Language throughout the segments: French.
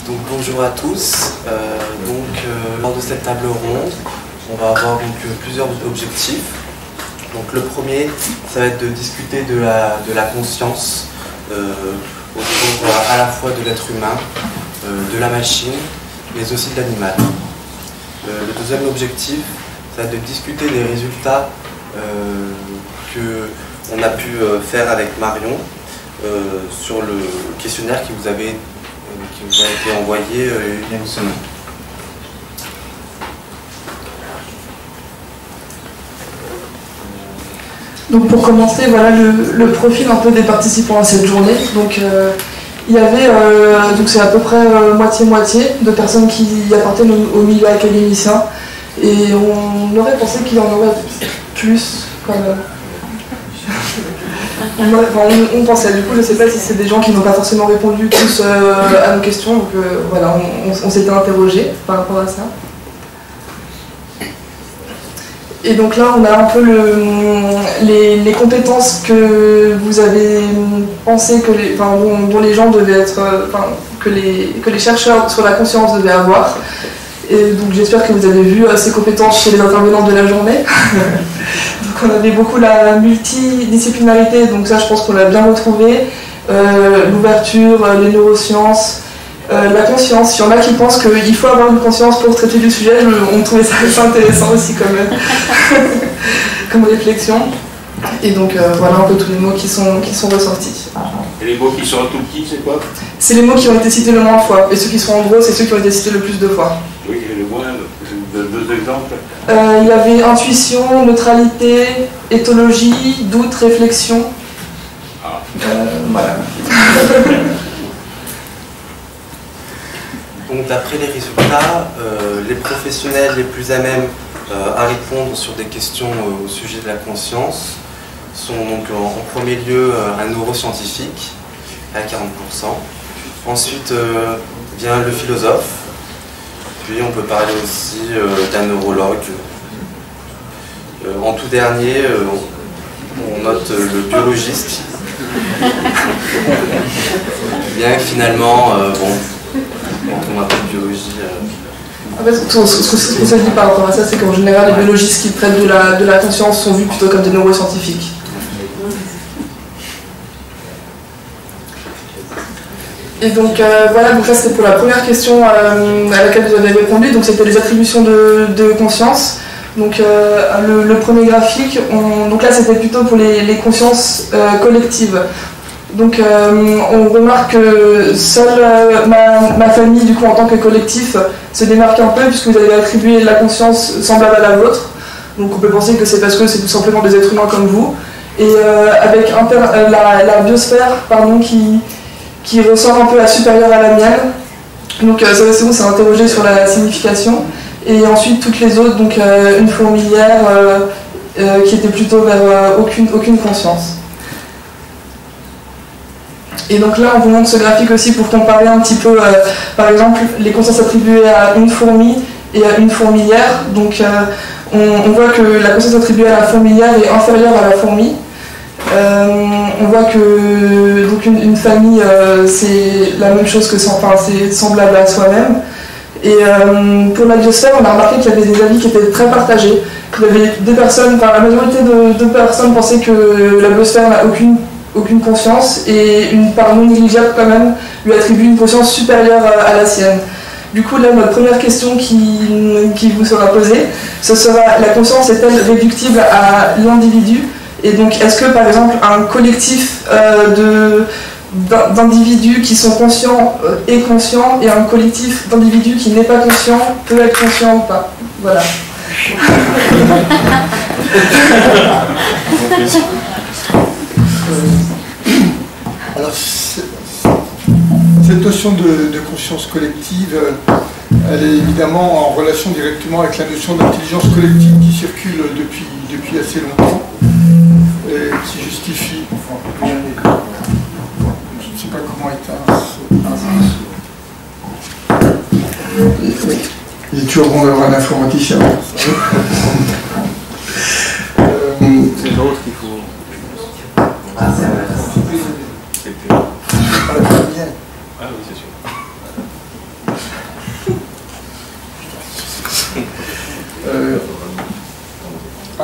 Donc bonjour à tous. Lors de cette table ronde, on va avoir plusieurs objectifs. Donc le premier, ça va être de discuter de la conscience autour à la fois de l'être humain, de la machine, mais aussi de l'animal. Le deuxième objectif, ça va être de discuter des résultats qu'on a pu faire avec Marion sur le questionnaire qui vous a été envoyé il y a une semaine. Donc pour commencer, voilà le profil un peu des participants à cette journée. Donc il y avait, donc c'est à peu près moitié-moitié de personnes qui appartiennent au milieu académicien, et on aurait pensé qu'il y en aurait plus quand même. On pensait, du coup je ne sais pas si c'est des gens qui n'ont pas forcément répondu tous à nos questions, donc voilà, on s'était interrogé par rapport à ça. Et donc là on a un peu les compétences que vous avez pensé que dont les gens devaient être, que les chercheurs sur la conscience devaient avoir. Et donc j'espère que vous avez vu ces compétences chez les intervenants de la journée. Donc on avait beaucoup la multidisciplinarité, donc ça je pense qu'on l'a bien retrouvé. L'ouverture, les neurosciences, la conscience. Il y en a qui pensent qu'il faut avoir une conscience pour traiter du sujet. On trouvait ça assez intéressant aussi comme réflexion. Et donc voilà un peu tous les mots qui sont ressortis. Et les mots qui sont tout petits, c'est quoi? C'est les mots qui ont été cités le moins de fois. Et ceux qui sont en gros, c'est ceux qui ont été cités le plus de fois. Oui, le moins, deux exemples. Il y avait intuition, neutralité, éthologie, doute, réflexion. Voilà. Donc d'après les résultats, les professionnels les plus à même à répondre sur des questions au sujet de la conscience sont donc en premier lieu un neuroscientifique à 40%. Ensuite vient le philosophe, puis on peut parler aussi d'un neurologue. En tout dernier, on note le biologiste. Bien que finalement, on a pas de biologie. En fait, ce qu'on s'est dit par rapport à ça, c'est qu'en général, les biologistes qui traitent de la conscience sont vus plutôt comme des neuroscientifiques. Et donc voilà, donc ça c'était pour la première question à laquelle vous avez répondu, donc c'était les attributions de conscience. Donc le premier graphique, donc là c'était plutôt pour les consciences collectives. Donc on remarque que seule ma famille, du coup en tant que collectif, se démarque un peu puisque vous avez attribué la conscience semblable à la vôtre. Donc on peut penser que c'est parce que c'est tout simplement des êtres humains comme vous. Et avec la biosphère, pardon, qui ressort un peu à supérieure à la mienne. Donc ça c'est bon, c'est interrogé sur la signification. Et ensuite toutes les autres, donc une fourmilière qui était plutôt vers aucune conscience. Et donc là on vous montre ce graphique aussi pour comparer un petit peu, par exemple, les consciences attribuées à une fourmi et à une fourmilière. Donc on voit que la conscience attribuée à la fourmilière est inférieure à la fourmi. On voit que donc une famille c'est la même chose que c'est semblable à soi-même. Et pour la biosphère, on a remarqué qu'il y avait des avis qui étaient très partagés. Il y avait des personnes, la majorité de personnes pensaient que la biosphère n'a aucune conscience, et une part non négligeable quand même lui attribue une conscience supérieure à la sienne. Du coup là, notre première question qui vous sera posée, ce sera: la conscience est-elle réductible à l'individu? Et donc, est-ce que, par exemple, un collectif d'individus qui sont conscients est conscient, et un collectif d'individus qui n'est pas conscient peut être conscient ou pas? Voilà. Alors, cette notion de conscience collective, elle est évidemment en relation directement avec la notion d'intelligence collective qui circule depuis assez longtemps. Qui justifie, je ne sais pas comment éteindre. Il est toujours bon d'avoir un informaticien. C'est l'autre qu'il faut. C'est plus. Ah oui, c'est sûr.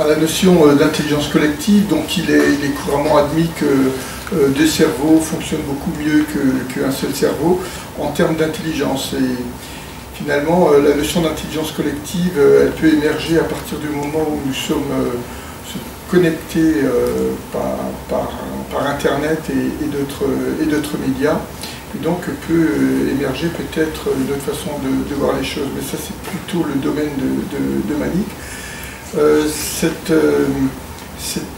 à la notion d'intelligence collective. Donc il est couramment admis que deux cerveaux fonctionnent beaucoup mieux qu'un seul cerveau en termes d'intelligence. Et finalement, la notion d'intelligence collective, elle peut émerger à partir du moment où nous sommes connectés par Internet et d'autres médias. Et donc peut émerger peut-être une autre façon de voir les choses. Mais ça, c'est plutôt le domaine de Malik. Cette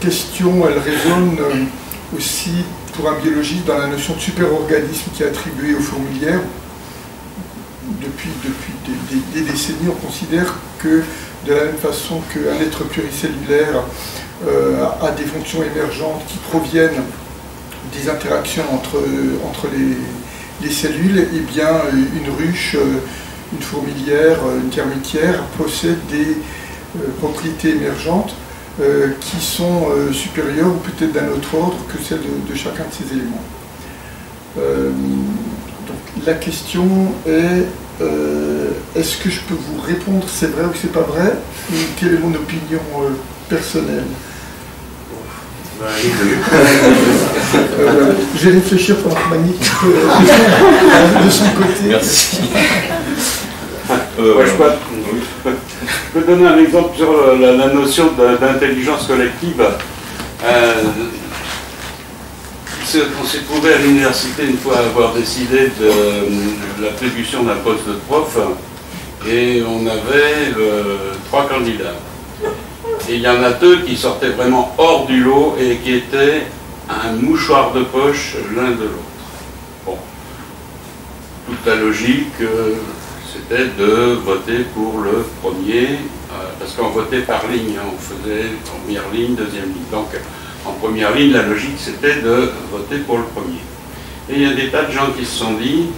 question, elle résonne aussi pour un biologiste dans la notion de superorganisme qui est attribuée aux fourmilières. Depuis des décennies, on considère que de la même façon qu'un être pluricellulaire a des fonctions émergentes qui proviennent des interactions entre les cellules, et bien une ruche, une fourmilière, une termitière possède des propriétés émergentes qui sont supérieures ou peut-être d'un autre ordre que celles de chacun de ces éléments. Donc la question est, est-ce que je peux vous répondre c'est vrai ou c'est pas vrai, ou quelle est mon opinion personnelle? Je vais réfléchir pendant que Malik de son côté. Merci. Je peux donner un exemple sur la notion d'intelligence collective. On s'est trouvé à l'université une fois avoir décidé de l'attribution d'un poste de prof, et on avait 3 candidats. Et il y en a 2 qui sortaient vraiment hors du lot et qui étaient un mouchoir de poche l'un de l'autre. Bon. Toute la logique, c'était de voter pour le premier, parce qu'on votait par ligne, on faisait première ligne, deuxième ligne. Donc en première ligne, la logique c'était de voter pour le premier. Et il y a des tas de gens qui se sont dit,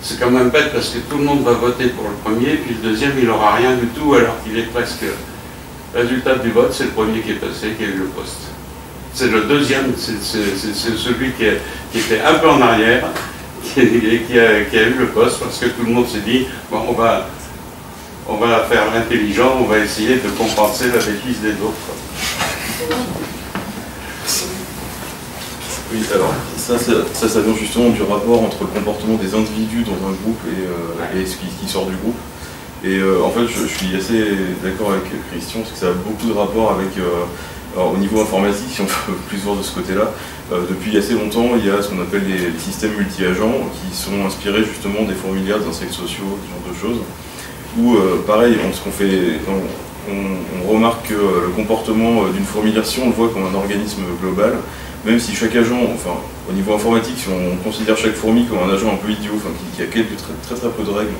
c'est quand même bête parce que tout le monde va voter pour le premier, puis le deuxième il n'aura rien du tout alors qu'il est presque... Résultat du vote, c'est le premier qui est passé, qui a eu le poste. C'est le deuxième, c'est celui qui était un peu en arrière, qui a eu le poste, parce que tout le monde s'est dit, bon, on va faire l'intelligent, on va essayer de compenser la bêtise des autres. Oui, alors ça vient justement du rapport entre le comportement des individus dans un groupe et ce qui sort du groupe. Et en fait, je suis assez d'accord avec Christian, parce que ça a beaucoup de rapport avec, alors, au niveau informatique, si on peut plus voir de ce côté-là, depuis assez longtemps, il y a ce qu'on appelle les systèmes multi-agents, qui sont inspirés justement des fourmilières, des insectes sociaux, ce genre de choses, où, pareil, on remarque que le comportement d'une fourmilière, si on le voit comme un organisme global, même si chaque agent, enfin, au niveau informatique, si on considère chaque fourmi comme un agent un peu idiot, enfin, qui a quelques très peu de règles,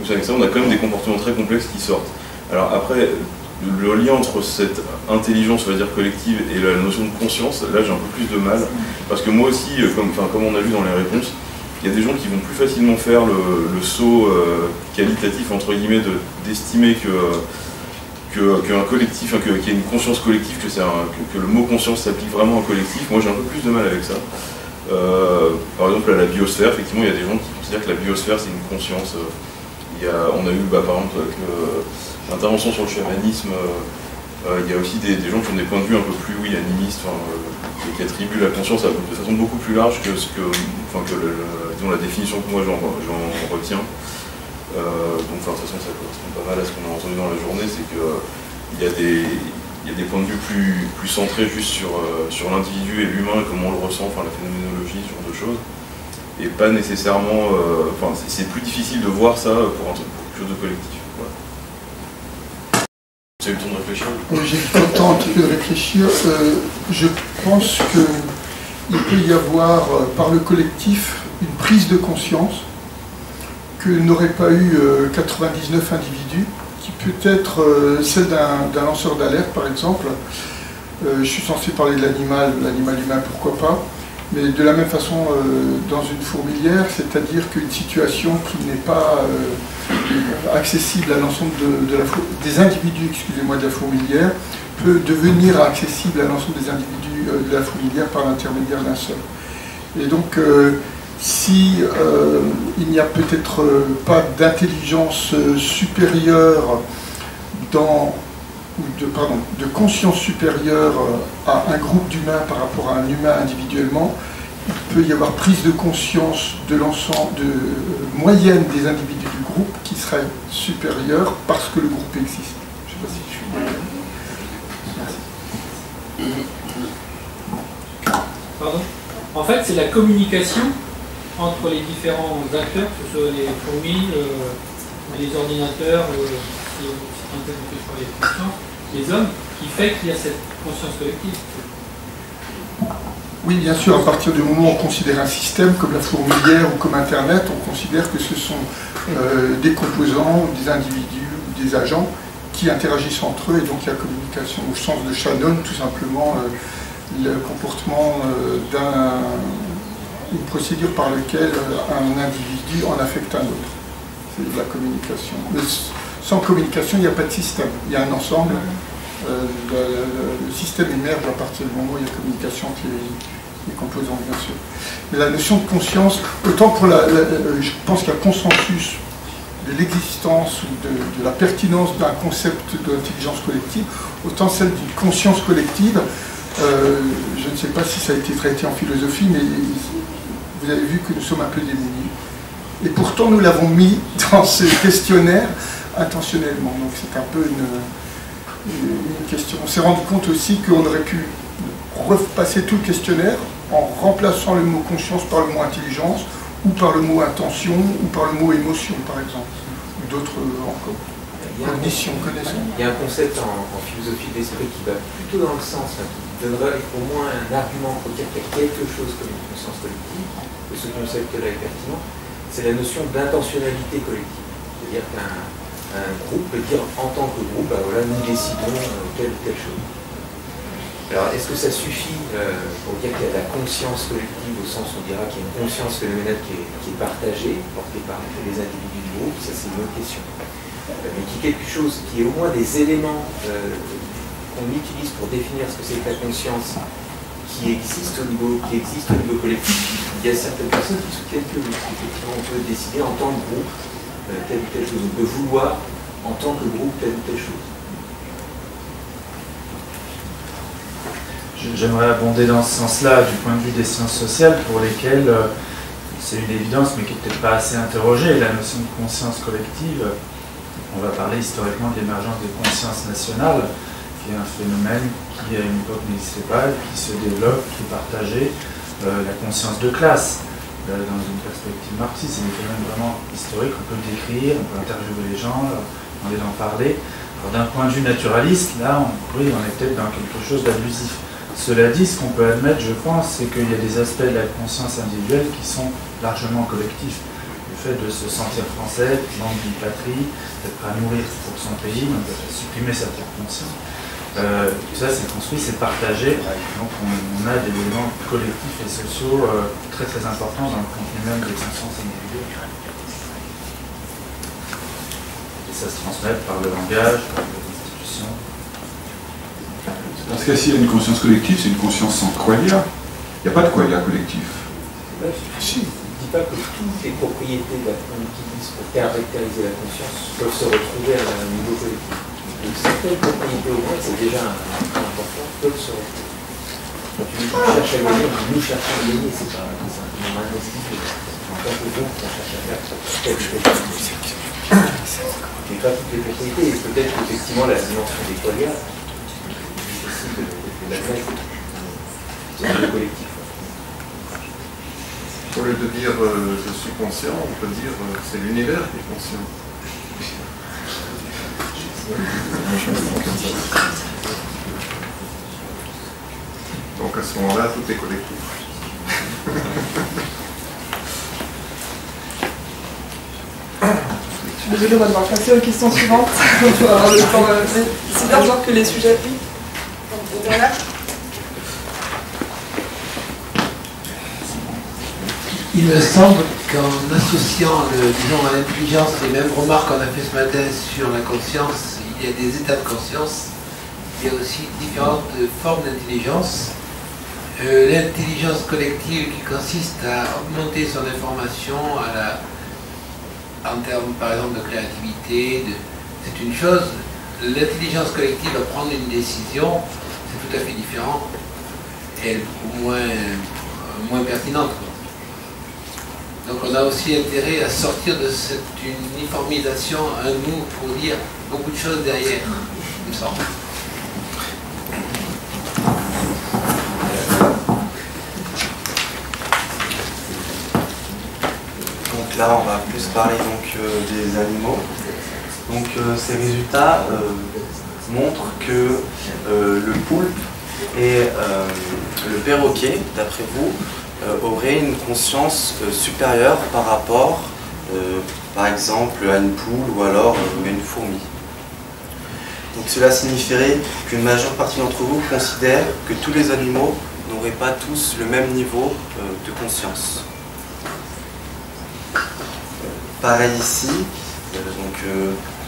avec ça, on a quand même des comportements très complexes qui sortent. Alors après, le lien entre cette intelligence, on va dire, collective et la notion de conscience, là j'ai un peu plus de mal, parce que moi aussi, comme on a vu dans les réponses, il y a des gens qui vont plus facilement faire le saut qualitatif, entre guillemets, d'estimer qu'un collectif, qu'il y a une conscience collective, que le mot conscience s'applique vraiment au collectif. Moi j'ai un peu plus de mal avec ça. Par exemple, à la biosphère, effectivement, il y a des gens qui considèrent que la biosphère c'est une conscience. On a eu par exemple avec l'intervention sur le chamanisme, il y a aussi des gens qui ont des points de vue un peu plus animistes, qui attribuent la conscience de façon beaucoup plus large que disons, la définition que moi j'en retiens. Donc de toute façon ça correspond pas mal à ce qu'on a entendu dans la journée, c'est qu'il y a des points de vue plus centrés juste sur l'individu et l'humain, comment on le ressent, la phénoménologie, ce genre de choses. Et pas nécessairement... c'est plus difficile de voir ça pour quelque chose de collectif. Voilà. Tu as eu le temps de réfléchir? J'ai eu le temps un petit peu de réfléchir. Je pense qu'il peut y avoir, par le collectif, une prise de conscience que n'auraient pas eu 99 individus, qui peut être celle d'un lanceur d'alerte, par exemple. Je suis censé parler de l'animal humain, pourquoi pas. Mais de la même façon, dans une fourmilière, c'est-à-dire qu'une situation qui n'est pas accessible à l'ensemble des individus, excusez-moi, de la fourmilière, peut devenir accessible à l'ensemble des individus de la fourmilière par l'intermédiaire d'un seul. Et donc, si il n'y a peut-être pas d'intelligence supérieure dans de conscience supérieure à un groupe d'humains par rapport à un humain individuellement, il peut y avoir prise de conscience de l'ensemble moyenne des individus du groupe qui serait supérieure parce que le groupe existe. Je ne sais pas si je suis bien. Merci. Pardon. En fait, c'est la communication entre les différents acteurs, que ce soit les fourmis, les ordinateurs, les hommes, qui fait qu'il y a cette conscience collective. Oui, bien sûr, à partir du moment où on considère un système comme la fourmilière ou comme Internet, on considère que ce sont des composants, des individus, des agents qui interagissent entre eux, et donc la communication au sens de Shannon, tout simplement le comportement une procédure par laquelle un individu en affecte un autre. C'est la communication. Mais sans communication, il n'y a pas de système. Il y a un ensemble. Le système émerge à partir du moment où il y a communication entre les composants, bien sûr. Mais la notion de conscience, autant pour je pense qu'il y a consensus de l'existence ou de la pertinence d'un concept d'intelligence collective, autant celle d'une conscience collective. Je ne sais pas si ça a été traité en philosophie, mais vous avez vu que nous sommes un peu démunis. Et pourtant, nous l'avons mis dans ce questionnaire intentionnellement. Donc c'est un peu une question. On s'est rendu compte aussi qu'on aurait pu repasser tout le questionnaire en remplaçant le mot conscience par le mot intelligence, ou par le mot intention, ou par le mot émotion, par exemple, ou d'autres encore. Cognition, connaissance. Il y a un concept en philosophie de l'esprit qui va plutôt dans le sens, qui donnerait au moins un argument pour dire qu'il y a quelque chose comme une conscience collective, et ce concept-là est pertinent, c'est la notion d'intentionnalité collective. C'est-à-dire qu'un groupe peut dire en tant que groupe, bah voilà, nous décidons telle ou telle chose. Alors, est-ce que ça suffit pour dire qu'il y a de la conscience collective, au sens où on dira qu'il y a une conscience phénoménale qui est partagée, portée par les individus du groupe? Ça, c'est une autre question. Mais qui est quelque chose, qui est au moins des éléments qu'on utilise pour définir ce que c'est que la conscience, qui existe au niveau collectif. Il y a certaines personnes qui soutiennent que effectivement on peut décider en tant que groupe telle ou telle chose, on peut vouloir en tant que groupe telle ou telle chose. J'aimerais abonder dans ce sens-là du point de vue des sciences sociales pour lesquelles c'est une évidence mais qui n'est peut-être pas assez interrogée. La notion de conscience collective, on va parler historiquement de l'émergence des consciences nationales, qui est un phénomène qui à une époque n'existait pas, qui se développe, qui est partagé. La conscience de classe, dans une perspective marxiste, c'est des phénomènes vraiment historiques, on peut le décrire, on peut interviewer les gens, demander d'en parler. D'un point de vue naturaliste, là, on est peut-être dans quelque chose d'abusif. Cela dit, ce qu'on peut admettre, je pense, c'est qu'il y a des aspects de la conscience individuelle qui sont largement collectifs. Le fait de se sentir français, membre d'une patrie, d'être prêt à mourir pour son pays, on peut supprimer cette conscience. Tout ça, c'est construit, c'est partagé. Donc, on a des éléments collectifs et sociaux très très importants dans le contenu même des consciences individuelles. Et ça se transmet par le langage, par les institutions. Parce que s'il y a une conscience collective, c'est une conscience sans qualia. Il n'y a pas de qualia collectif. Je ne dis pas que toutes les propriétés qu'on utilise pour caractériser la conscience peuvent se retrouver à un niveau collectif. Donc certaines propriétés au moins, c'est déjà un point important, peuvent se retrouver. Quand tu cherches à gagner, nous cherchons à gagner, c'est pas un investissement. En tant que groupe, on cherche à faire quelque chose. Mais pas toutes les propriétés, et peut-être qu'effectivement la dimension des qualia, de la classe, c'est le collectif. Au lieu de dire je suis conscient, on peut dire c'est l'univers qui est conscient. Donc à ce moment-là, tout est collectif. Désolée, on va devoir passer aux questions suivantes. C'est bien de voir que les sujets... Voilà. Il me semble qu'en associant, disons, à l'intelligence les mêmes remarques qu'on a fait ce matin sur la conscience, il y a des états de conscience, il y a aussi différentes formes d'intelligence. L'intelligence collective qui consiste à augmenter son information en termes par exemple de créativité, c'est une chose. l'intelligence collective va prendre une décision, c'est tout à fait différent et moins pertinente. Donc on a aussi intérêt à sortir de cette uniformisation, un nous, pour dire beaucoup de choses derrière, il me semble. Donc là, on va plus parler donc, des animaux. Donc ces résultats montrent que le poulpe et le perroquet, d'après vous, auraient une conscience supérieure par rapport, par exemple, à une poule ou alors à une fourmi. Donc cela signifierait qu'une majeure partie d'entre vous considère que tous les animaux n'auraient pas tous le même niveau de conscience. Pareil ici,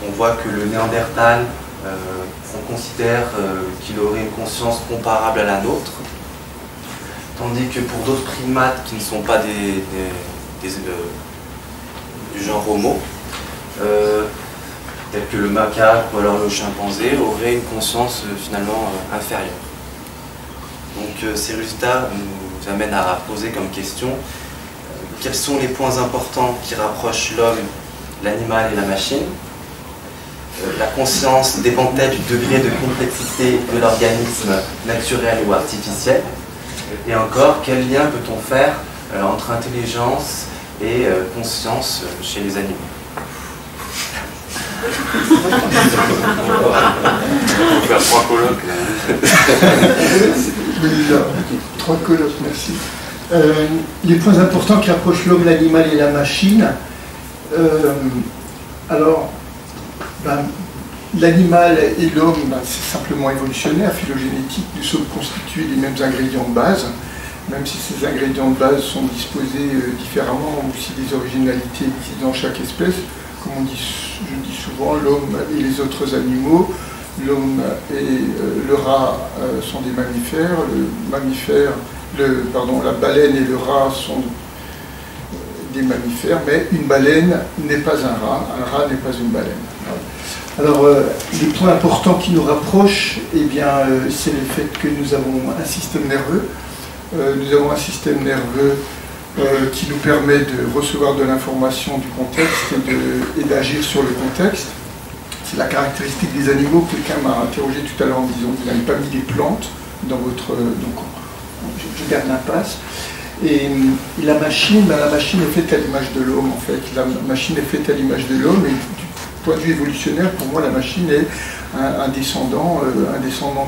on voit que le Néandertal, on considère qu'il aurait une conscience comparable à la nôtre, tandis que pour d'autres primates qui ne sont pas du genre Homo, tels que le macaque ou alors le chimpanzé, auraient une conscience finalement inférieure. Donc ces résultats nous amènent à poser comme question quels sont les points importants qui rapprochent l'homme, l'animal et la machine. La conscience dépend-elle du degré de complexité de l'organisme naturel ou artificiel? Et encore, quel lien peut-on faire entre intelligence et conscience chez les animaux? On va faire 3 colloques là. Déjà, 3 colloques, merci. Les points importants qui rapprochent l'homme, l'animal et la machine. L'animal et l'homme, c'est simplement évolutionnaire, phylogénétique. Nous sommes constitués des mêmes ingrédients de base, même si ces ingrédients de base sont disposés différemment, ou si des originalités existent dans chaque espèce. Comme je dis souvent, l'homme et les autres animaux, l'homme et le rat sont des mammifères, la baleine et le rat sont des mammifères, mais une baleine n'est pas un rat n'est pas une baleine. Alors, les points importants qui nous rapprochent, c'est le fait que nous avons un système nerveux. Nous avons un système nerveux qui nous permet de recevoir de l'information du contexte et d'agir sur le contexte. C'est la caractéristique des animaux. Quelqu'un m'a interrogé tout à l'heure en me disant que vous n'avez pas mis des plantes dans votre... donc, je garde l'impasse. Et la machine est faite à l'image de l'homme, en fait. La machine est faite à l'image de l'homme, et du point de vue évolutionnaire, pour moi, la machine est un descendant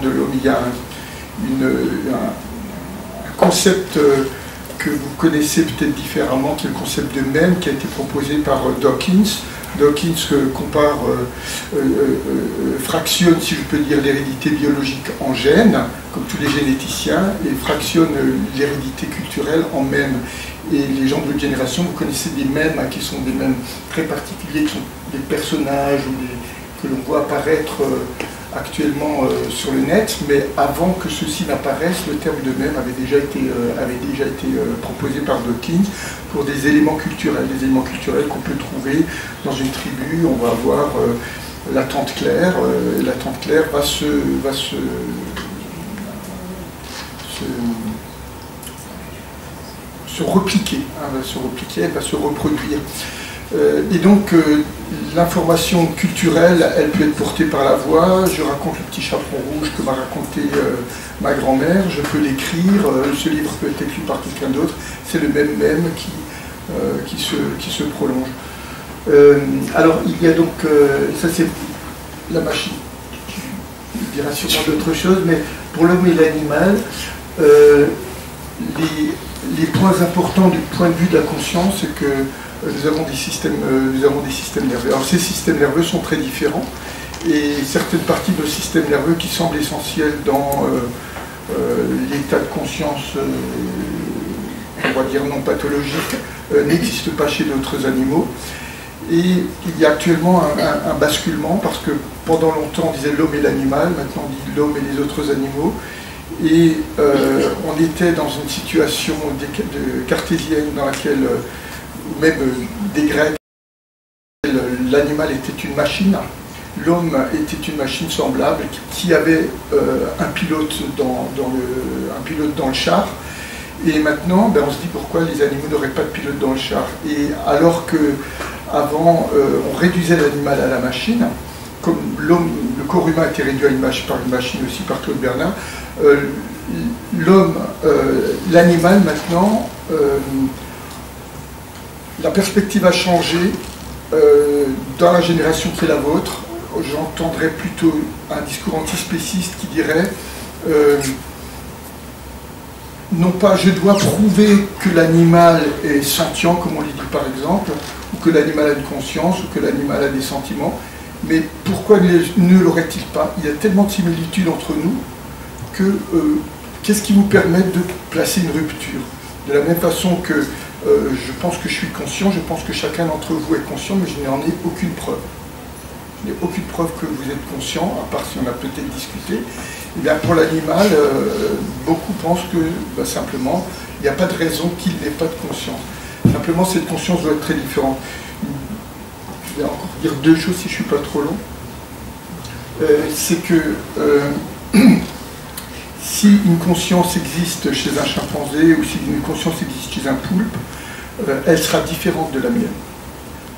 de l'homme. Il y a un concept que vous connaissez peut-être différemment, qui est le concept de mème, qui a été proposé par Dawkins. Dawkins fractionne, si je peux dire, l'hérédité biologique en gènes, comme tous les généticiens, et fractionne l'hérédité culturelle en mèmes. Et les gens de votre génération, vous connaissez des mèmes qui sont des mèmes très particuliers, qui sont des personnages que l'on voit apparaître actuellement sur le net, mais avant que ceci n'apparaisse, le terme de mème avait déjà été proposé par Dawkins pour des éléments culturels qu'on peut trouver dans une tribu. On va avoir la tante Claire. La tante Claire va se repliquer, elle va se reproduire. Et donc, l'information culturelle, elle peut être portée par la voix. Je raconte le petit chaperon rouge que m'a raconté ma grand-mère, je peux l'écrire, ce livre peut être écrit par quelqu'un d'autre, c'est le même qui se prolonge. Alors, il y a donc, ça c'est la machine, tu diras sûrement d'autres choses, mais pour l'homme et l'animal, les points importants du point de vue de la conscience, c'est que nous avons des systèmes nerveux. Alors ces systèmes nerveux sont très différents, et certaines parties de nos systèmes nerveux qui semblent essentielles dans l'état de conscience, on va dire non pathologique, n'existent pas chez d'autres animaux. Et il y a actuellement un basculement, parce que pendant longtemps on disait l'homme et l'animal, maintenant on dit l'homme et les autres animaux. Et on était dans une situation cartésienne dans laquelle, ou même des Grecs, l'animal était une machine, l'homme était une machine semblable qui avait un pilote dans le char. Et maintenant, ben, on se dit pourquoi les animaux n'auraient pas de pilote dans le char. Et alors qu'avant, on réduisait l'animal à la machine, comme l'homme, le corps humain a été réduit par une machine aussi par Claude Bernard, l'animal maintenant, la perspective a changé. Dans la génération qui est la vôtre, j'entendrais plutôt un discours antispéciste qui dirait non pas je dois prouver que l'animal est sentient, comme on le dit par exemple, ou que l'animal a une conscience, ou que l'animal a des sentiments, mais pourquoi ne l'aurait-il pas? Il y a tellement de similitudes entre nous que qu'est-ce qui vous permet de placer une rupture? De la même façon que je pense que je suis conscient, je pense que chacun d'entre vous est conscient, mais je n'en ai aucune preuve. Je n'ai aucune preuve que vous êtes conscient, à part si on a peut-être discuté. Et bien pour l'animal, beaucoup pensent que simplement, il n'y a pas de raison qu'il n'ait pas de conscience. Simplement, cette conscience doit être très différente. Je vais encore dire deux choses si je ne suis pas trop long. C'est que si une conscience existe chez un chimpanzé ou si une conscience existe chez un poulpe, elle sera différente de la mienne.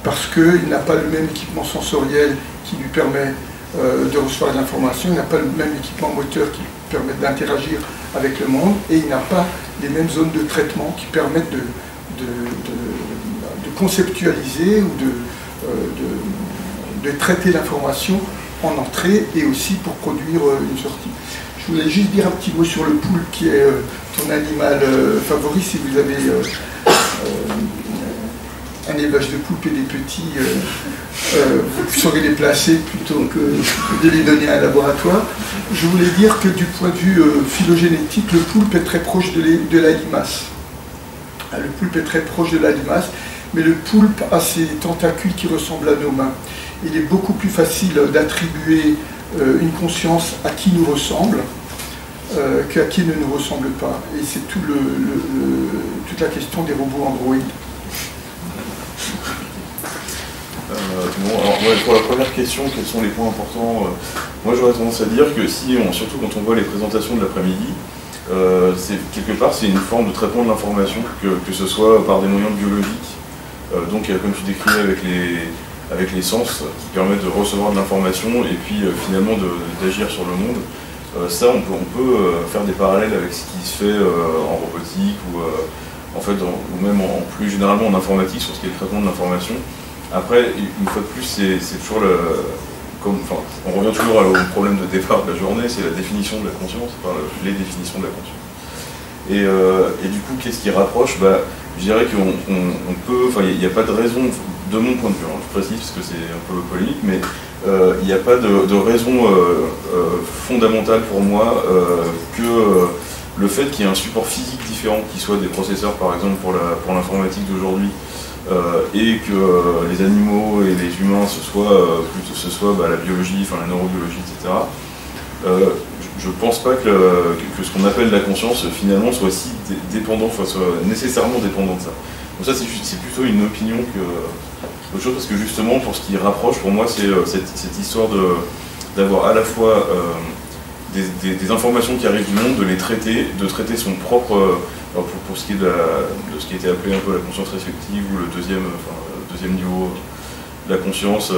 Parce qu'il n'a pas le même équipement sensoriel qui lui permet de recevoir de l'information, il n'a pas le même équipement moteur qui lui permet d'interagir avec le monde, et il n'a pas les mêmes zones de traitement qui permettent de conceptualiser ou de traiter l'information en entrée et aussi pour produire une sortie. Je voulais juste dire un petit mot sur le poulpe qui est ton animal favori. Si vous avez un élevage de poulpes et des petits, vous saurez les placer plutôt que de les donner à un laboratoire. Je voulais dire que du point de vue phylogénétique, le poulpe est très proche de la limace. Le poulpe est très proche de la limace, mais le poulpe a ses tentacules qui ressemblent à nos mains. Il est beaucoup plus facile d'attribuer une conscience à qui nous ressemble qu'à qui ne nous ressemble pas. Et c'est toute la question des robots androïdes. Bon, alors, ouais, pour la première question, quels sont les points importants? Moi j'aurais tendance à dire que si, surtout quand on voit les présentations de l'après-midi, quelque part c'est une forme de traitement de l'information, que ce soit par des moyens biologiques, donc comme tu décrivais avec les sens qui permettent de recevoir de l'information et puis finalement d'agir sur le monde. Ça, on peut faire des parallèles avec ce qui se fait en robotique ou ou même plus généralement en informatique sur ce qui est le traitement de l'information. Après, une fois de plus, c'est toujours on revient toujours au problème de départ de la journée, c'est la définition de la conscience, les définitions de la conscience. Et du coup, qu'est-ce qui rapproche? Je dirais qu'on peut, il n'y a pas de raison, de mon point de vue, je précise parce que c'est un peu polémique, mais il n'y a pas de raison fondamentale pour moi que le fait qu'il y ait un support physique différent, qui soit des processeurs par exemple pour l'informatique d'aujourd'hui, et que les animaux et les humains ce soit la biologie, la neurobiologie, etc. Je ne pense pas que ce qu'on appelle la conscience finalement soit si dépendant, soit nécessairement dépendant de ça. Donc ça c'est plutôt une opinion que autre chose, parce que justement pour ce qui rapproche pour moi c'est cette histoire d'avoir à la fois des informations qui arrivent du monde, de les traiter, de traiter son propre, pour ce qui est de ce qui était appelé un peu la conscience réflexive ou le deuxième niveau de la conscience,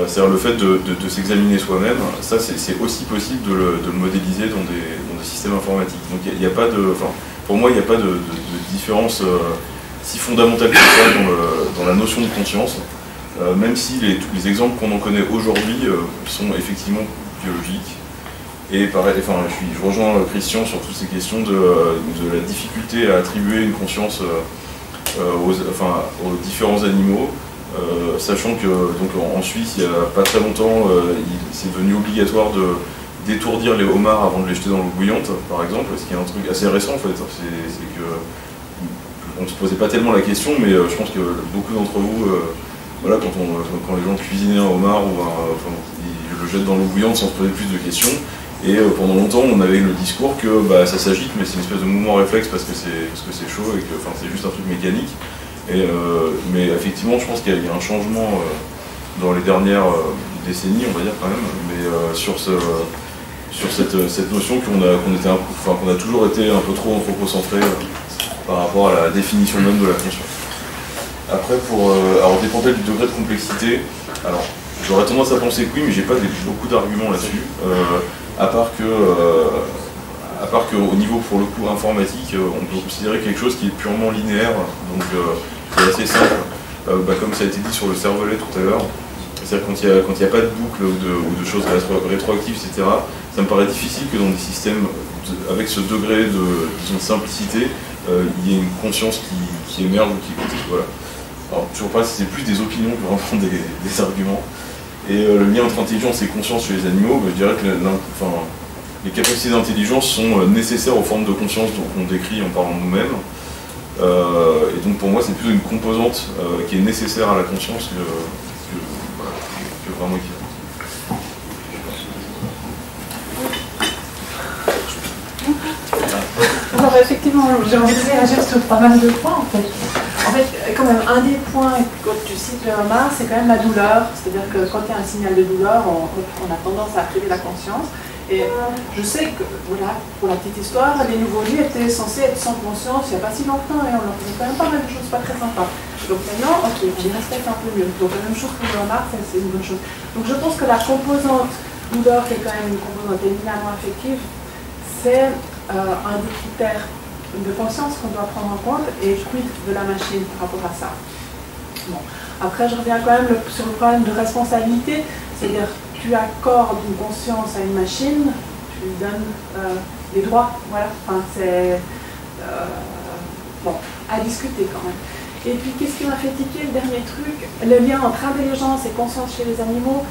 c'est-à-dire le fait de s'examiner soi-même. Ça c'est aussi possible de le modéliser dans des systèmes informatiques. Donc il n'y a pas pour moi il n'y a pas de différence si fondamentale que ça dans la notion de conscience, même si tous les exemples qu'on en connaît aujourd'hui sont effectivement biologiques. Et pareil, je rejoins Christian sur toutes ces questions de la difficulté à attribuer une conscience aux différents animaux, sachant que en Suisse, il n'y a pas très longtemps, c'est devenu obligatoire d'étourdir les homards avant de les jeter dans l'eau bouillante, par exemple, ce qui est un truc assez récent en fait. C'est que on ne se posait pas tellement la question, mais je pense que beaucoup d'entre vous, quand les gens cuisinaient un homard ils le jettent dans l'eau bouillante sans se poser plus de questions. Et pendant longtemps, on avait le discours que ça s'agite, mais c'est une espèce de mouvement réflexe parce que c'est chaud et que c'est juste un truc mécanique. Mais effectivement, je pense qu'il y a un changement dans les dernières décennies, on va dire quand même, mais sur cette notion qu'on a toujours été un peu trop anthropocentré par rapport à la définition même de la conscience. Après, alors dépendait du degré de complexité, alors j'aurais tendance à penser que oui, mais j'ai pas beaucoup d'arguments là-dessus, à part qu'au niveau, pour le coup, informatique, on peut considérer quelque chose qui est purement linéaire, donc qui est assez simple, comme ça a été dit sur le servlet tout à l'heure. C'est-à-dire quand il n'y a pas de boucle ou de choses rétroactives, etc., ça me paraît difficile que dans des systèmes avec ce degré de simplicité, il y ait une conscience qui émerge ou qui continue. Voilà. Alors, toujours pas, c'est plus des opinions que vraiment des arguments. Et le lien entre intelligence et conscience chez les animaux, je dirais que les capacités d'intelligence sont nécessaires aux formes de conscience qu'on décrit en parlant de nous-mêmes. Et donc pour moi, c'est plutôt une composante qui est nécessaire à la conscience que vraiment équivalente. Alors effectivement, j'ai envie de réagir sur pas mal de points en fait. En fait, quand même, un des points que tu cites, Omar, c'est quand même la douleur. C'est-à-dire que quand il y a un signal de douleur, on a tendance à activer la conscience. Et je sais que, voilà, pour la petite histoire, les nouveaux-nés étaient censés être sans conscience il n'y a pas si longtemps et on leur faisait quand même pas mal de choses pas très sympas. Donc maintenant, ok, on les respecte un peu mieux. Donc la même chose pour Omar, c'est une bonne chose. Donc je pense que la composante douleur, qui est quand même une composante éminemment affective, c'est un des critères de conscience qu'on doit prendre en compte et quid de la machine par rapport à ça. Bon. Après, je reviens quand même sur le problème de responsabilité, c'est-à-dire tu accordes une conscience à une machine, tu lui donnes des droits, voilà, enfin, c'est bon, à discuter quand même. Et puis, qu'est-ce qui m'a fait tiquer, le dernier truc, le lien entre intelligence et conscience chez les animaux.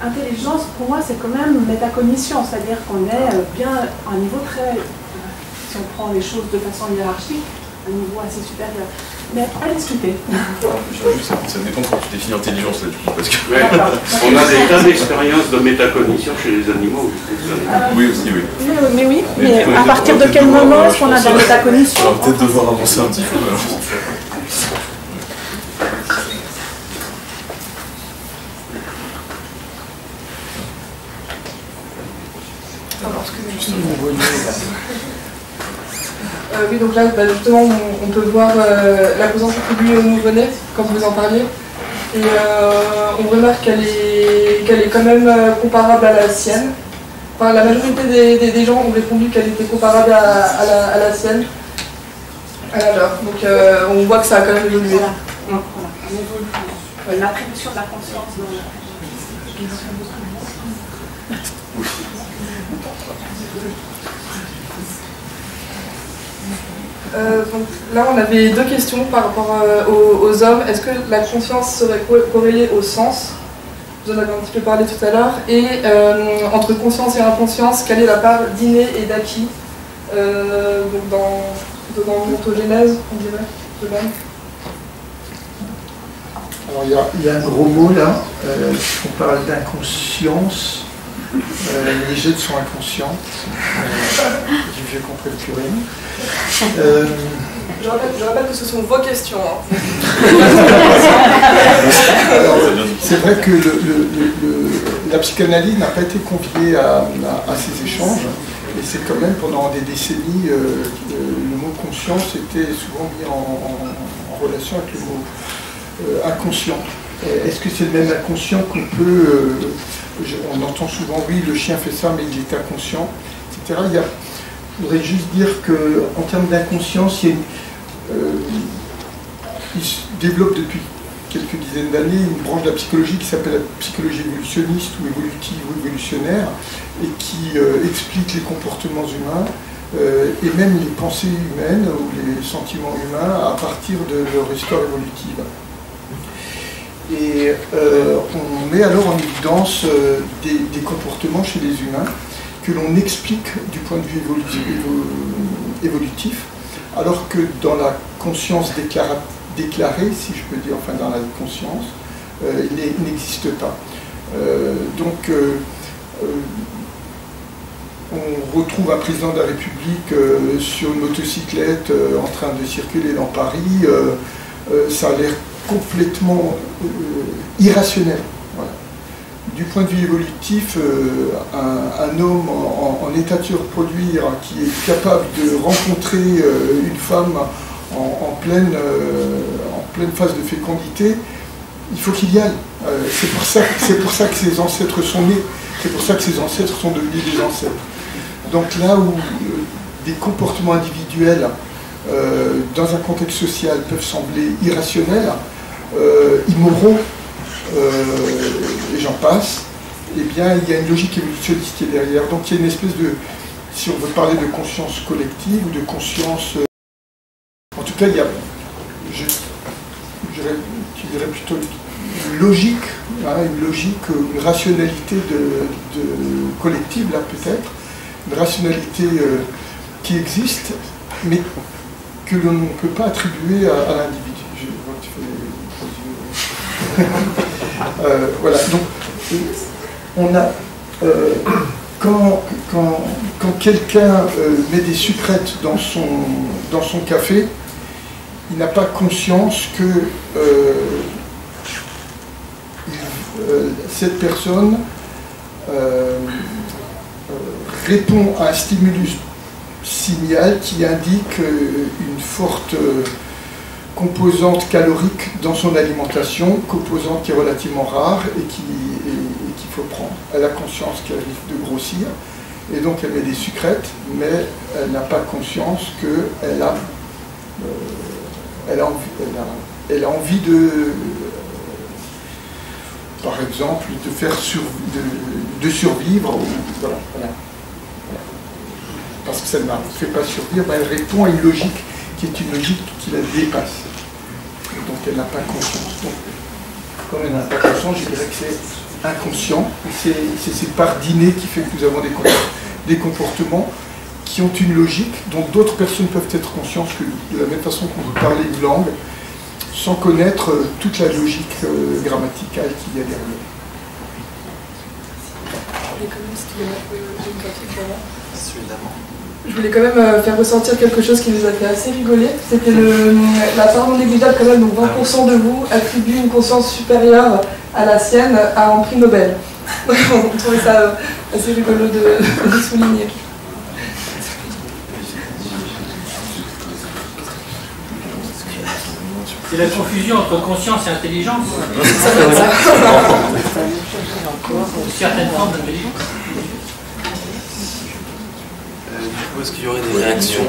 Intelligence, pour moi, c'est quand même métacognition, c'est-à-dire qu'on est bien à un niveau très, si on prend les choses de façon hiérarchique, un niveau assez supérieur. Mais à discuter. Ça dépend quand tu définis intelligence là, du coup, parce que... On a des tas d'expériences de métacognition chez les animaux. Oui, aussi, oui. Mais oui, mais à partir de quel moment est-ce qu'on a de la métacognition? On va peut-être devoir avancer un petit peu. Oui, donc là, justement, on peut voir la conscience attribuée au nouveau-né, comme vous en parliez. Et on remarque qu'elle est quand même comparable à la sienne. Enfin, la majorité des gens ont répondu qu'elle était comparable à la sienne, à la leur. Donc on voit que ça a quand même évolué. Voilà. On évolue. L'attribution de la conscience dans la... Donc là, on avait deux questions par rapport aux hommes. Est-ce que la conscience serait corrélée au sens? Vous en avez un petit peu parlé tout à l'heure. Et entre conscience et inconscience, quelle est la part d'inné et d'acquis donc dans l'ontogénèse, on dirait, de l'homme? Alors il y a un gros mot là, on parle d'inconscience. Les jets sont inconscients. Du vieux qu'on ne plus rien. Je rappelle que ce sont vos questions. Hein. C'est vrai que la psychanalyse n'a pas été conviée à ces échanges. Et c'est quand même pendant des décennies, le mot conscience était souvent mis en relation avec le mot inconscient. Est-ce que c'est le même inconscient qu'on peut... on entend souvent, oui, le chien fait ça, mais il est inconscient, etc. Je voudrais juste dire qu'en termes d'inconscience, il se développe depuis quelques dizaines d'années une branche de la psychologie qui s'appelle la psychologie évolutionniste ou évolutive ou évolutionnaire et qui explique les comportements humains et même les pensées humaines ou les sentiments humains à partir de leur histoire évolutive. Et on met alors en évidence des comportements chez les humains que l'on explique du point de vue évolutif, alors que dans la conscience déclarée, si je peux dire, enfin dans la conscience, il n'existe pas. Donc on retrouve un président de la République sur une motocyclette en train de circuler dans Paris, ça a l'air complètement irrationnel. Voilà. du point de vue évolutif, un homme en état de se reproduire qui est capable de rencontrer une femme en pleine phase de fécondité, il faut qu'il y aille. C'est pour ça que ses ancêtres sont nés, c'est pour ça que ses ancêtres sont devenus des ancêtres. Donc là où des comportements individuels dans un contexte social peuvent sembler irrationnels, immoraux, et j'en passe, eh bien il y a une logique évolutionniste qui est derrière. Donc il y a une espèce de, si on veut parler de conscience collective ou de conscience, en tout cas il y a, je dirais plutôt une logique, hein, une rationalité de collective là peut-être, une rationalité qui existe, mais que l'on ne peut pas attribuer à l'individu. Je vois que tu fais les yeux. Voilà, donc on a quand quelqu'un met des sucrètes dans son café, il n'a pas conscience que cette personne répond à un stimulus signal qui indique une forte composante calorique dans son alimentation, composante qui est relativement rare et qu'il faut prendre. Elle a conscience qu'elle risque de grossir et donc elle met des sucrètes, mais elle n'a pas conscience qu'elle a envie de, par exemple, de survivre. Voilà. Parce que ça ne la fait pas survivre, elle répond à une logique qui est une logique qui la dépasse. Donc elle n'a pas conscience. Donc, comme elle n'a pas conscience, je dirais que c'est inconscient. C'est cette part d'inné qui fait que nous avons des comportements qui ont une logique dont d'autres personnes peuvent être conscientes que de la même façon qu'on peut parler une langue sans connaître toute la logique grammaticale qu'il y a derrière. Je voulais quand même faire ressentir quelque chose qui nous a fait assez rigoler. C'était la part non négligeable quand même, donc 20% de vous attribuent une conscience supérieure à la sienne à un prix Nobel. On trouvait ça assez rigolo de souligner. C'est la confusion entre conscience et intelligence. Certaines formes d'intelligence. Est-ce qu'il y aurait des réactions,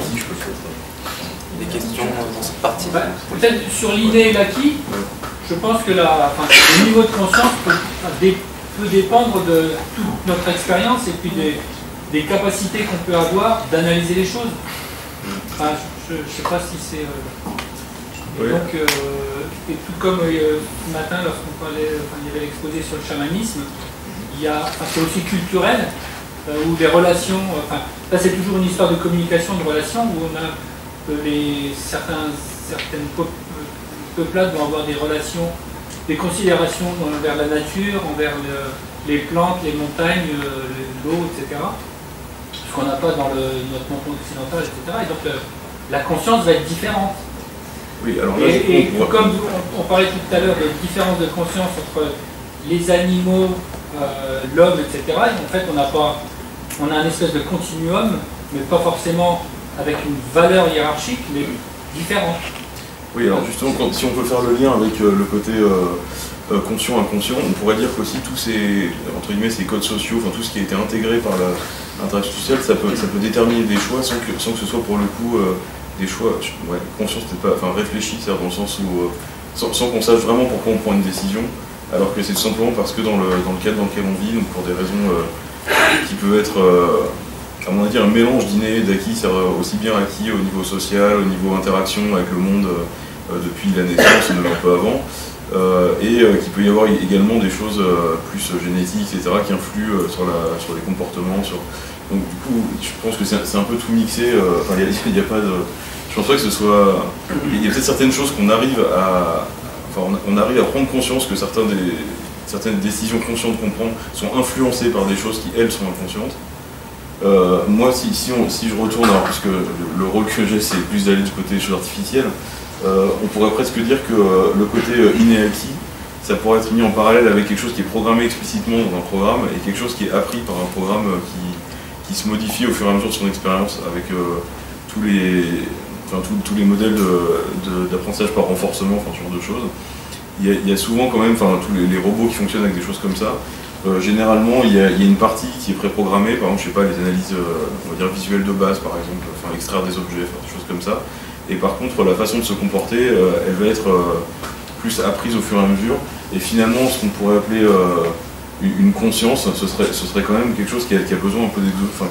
des questions dans cette partie? Peut-être sur l'inné et l'acquis, je pense que le niveau de conscience peut dépendre de toute notre expérience et puis des capacités qu'on peut avoir d'analyser les choses. Enfin, je ne sais pas si c'est... Oui. Donc, et tout comme ce matin, lorsqu'on parlait, il y avait l'exposé sur le chamanisme, c'est aussi culturel, où des relations, là c'est toujours une histoire de communication, de relations, où on a certaines peuplades vont avoir des relations, des considérations envers la nature, envers les plantes, les montagnes, l'eau, etc. Ce qu'on n'a pas dans notre monde occidental, etc. Et donc la conscience va être différente. Oui, alors là, et comme on parlait tout à l'heure de différence de conscience entre les animaux, l'homme, etc. Et en fait, on a un espèce de continuum, mais pas forcément avec une valeur hiérarchique, mais différente. Oui, alors justement, si on peut faire le lien avec le côté conscient-inconscient, on pourrait dire qu'aussi tous ces, entre guillemets, ces codes sociaux, tout ce qui a été intégré par l'interaction sociale, ça peut déterminer des choix sans que ce soit pour le coup des choix, conscience, peut-être pas, réfléchi, c'est-à-dire dans le sens où, sans qu'on sache vraiment pourquoi on prend une décision, alors que c'est tout simplement parce que dans le cadre dans lequel on vit, donc pour des raisons qui peuvent être, à mon avis, un mélange d'inné et d'acquis, c'est-à-dire aussi bien acquis au niveau social, au niveau interaction avec le monde depuis la naissance, même un peu avant, et qu'il peut y avoir également des choses plus génétiques, etc., qui influent sur les comportements. Donc du coup, je pense que c'est un peu tout mixé, il n'y a pas de... Je pense pas que ce soit... Il y a peut-être certaines choses qu'on arrive à... on arrive à prendre conscience que certaines décisions conscientes qu'on prend sont influencées par des choses qui, elles, sont inconscientes. Moi, si je retourne, alors, puisque le rôle que j'ai, c'est plus d'aller du côté des choses artificielles, on pourrait presque dire que le côté inné acquis, ça pourrait être mis en parallèle avec quelque chose qui est programmé explicitement dans un programme et quelque chose qui est appris par un programme qui se modifie au fur et à mesure de son expérience avec tous les modèles d'apprentissage par renforcement, ce genre de choses. Il y a souvent quand même tous les robots qui fonctionnent avec des choses comme ça. Généralement, il y a une partie qui est préprogrammée, par exemple, je sais pas, les analyses on va dire visuelles de base, par exemple, extraire des objets, des choses comme ça. Et par contre, la façon de se comporter, elle va être plus apprise au fur et à mesure. Et finalement, ce qu'on pourrait appeler une conscience, ce serait quand même quelque chose qui a besoin un peu des autres,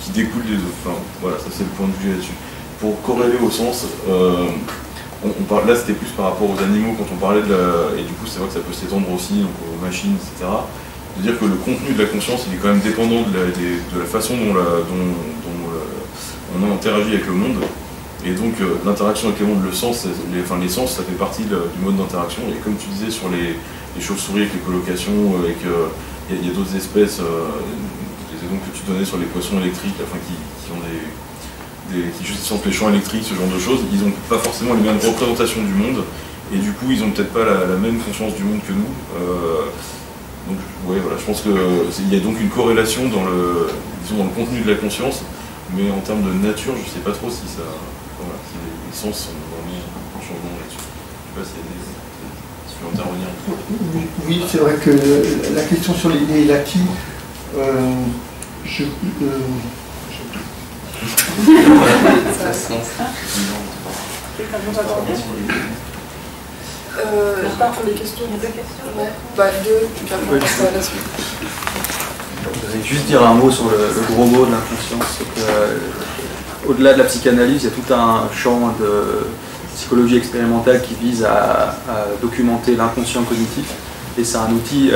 qui découle des autres. Voilà, ça c'est le point de vue là-dessus. Pour corréler au sens, là c'était plus par rapport aux animaux quand on parlait et du coup c'est vrai que ça peut s'étendre aussi donc, aux machines, etc. De dire que le contenu de la conscience il est quand même dépendant de la façon dont on interagit avec le monde. Et donc l'interaction avec le monde, le sens, les sens, ça fait partie du mode d'interaction. Et comme tu disais sur les chauves-souris avec les colocations, il y a d'autres espèces, les exemples que tu donnais sur les poissons électriques, qui ont qui sentent les champs électriques, ce genre de choses, ils n'ont pas forcément les mêmes représentations du monde, et du coup ils n'ont peut-être pas la même conscience du monde que nous. Donc ouais, voilà, je pense qu'il y a donc une corrélation dans le contenu de la conscience, mais en termes de nature, je ne sais pas trop si ça. Voilà, si les sens sont vraiment en changement là-dessus. Je ne sais pas si tu veux intervenir. Oui, c'est vrai que la question sur l'inné et l'acquis, Je pars pour les questions. Il y a 2 questions. Ouais. Bah, 2, puis après on passe à la suite. Je vais juste dire un mot sur le gros mot de l'inconscience. Au-delà de la psychanalyse, il y a tout un champ de psychologie expérimentale qui vise à documenter l'inconscient cognitif. Et c'est un outil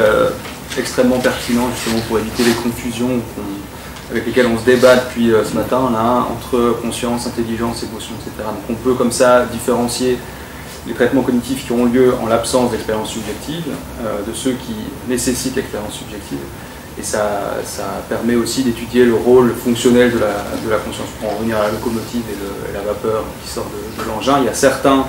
extrêmement pertinent justement pour éviter les confusions avec lesquelles on se débat depuis ce matin là, entre conscience, intelligence, émotion, etc. Donc on peut comme ça différencier les traitements cognitifs qui ont lieu en l'absence d'expérience subjective de ceux qui nécessitent l'expérience subjective. Et ça permet aussi d'étudier le rôle fonctionnel de la conscience. Pour en revenir à la locomotive et la vapeur qui sort de l'engin, il y a certains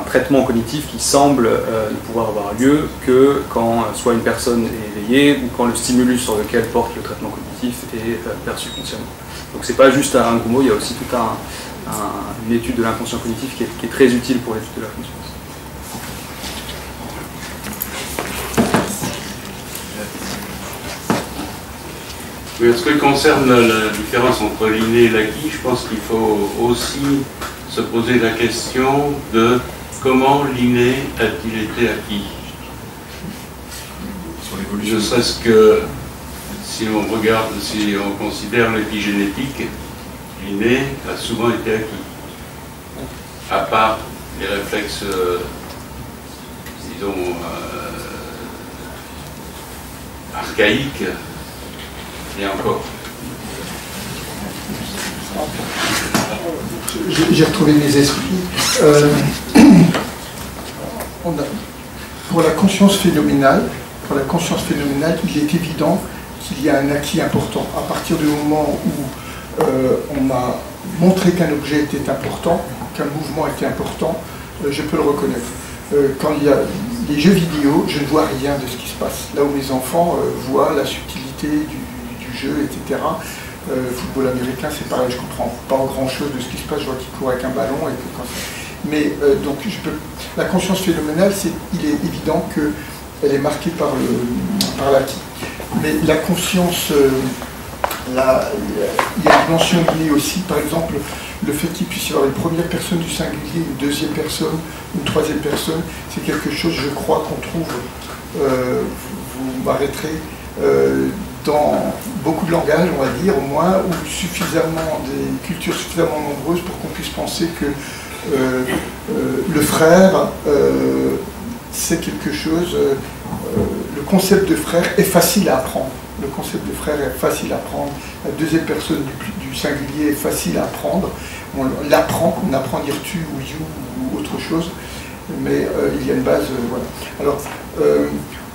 traitements cognitifs qui semblent ne pouvoir avoir lieu que quand soit une personne est éveillée ou quand le stimulus sur lequel porte le traitement cognitif est perçu consciemment. Donc c'est pas juste un gros mot, il y a aussi toute une étude de l'inconscient cognitif qui est très utile pour l'étude de la conscience. Oui, en ce qui concerne la différence entre l'inné et l'acquis, je pense qu'il faut aussi se poser la question de comment l'inné a-t-il été acquis. Ne serait-ce que si on considère l'épigénétique, l'inné a souvent été acquis. À part les réflexes, disons, archaïques, et encore. J'ai retrouvé mes esprits. Pour la conscience phénoménale, il est évident qu'il y a un acquis important. À partir du moment où on m'a montré qu'un objet était important, qu'un mouvement était important, je peux le reconnaître. Quand il y a les jeux vidéo, je ne vois rien de ce qui se passe. Là où mes enfants voient la subtilité du jeu, etc. Football américain, c'est pareil, je comprends pas grand-chose de ce qui se passe, je vois qu'il court avec un ballon. Mais donc la conscience phénoménale, il est évident qu'elle est marquée par l'acquis. Mais la conscience, il y a une dimension innée aussi, par exemple, le fait qu'il puisse y avoir une première personne du singulier, une deuxième personne, une troisième personne, c'est quelque chose, je crois, qu'on trouve, vous m'arrêterez, dans beaucoup de langages, on va dire, au moins, ou des cultures suffisamment nombreuses pour qu'on puisse penser que le frère, c'est quelque chose, le concept de frère est facile à apprendre. Le concept de frère est facile à apprendre. La deuxième personne du singulier est facile à apprendre. On l'apprend, on apprend à dire tu ou you ou autre chose, mais il y a une base, voilà. Alors,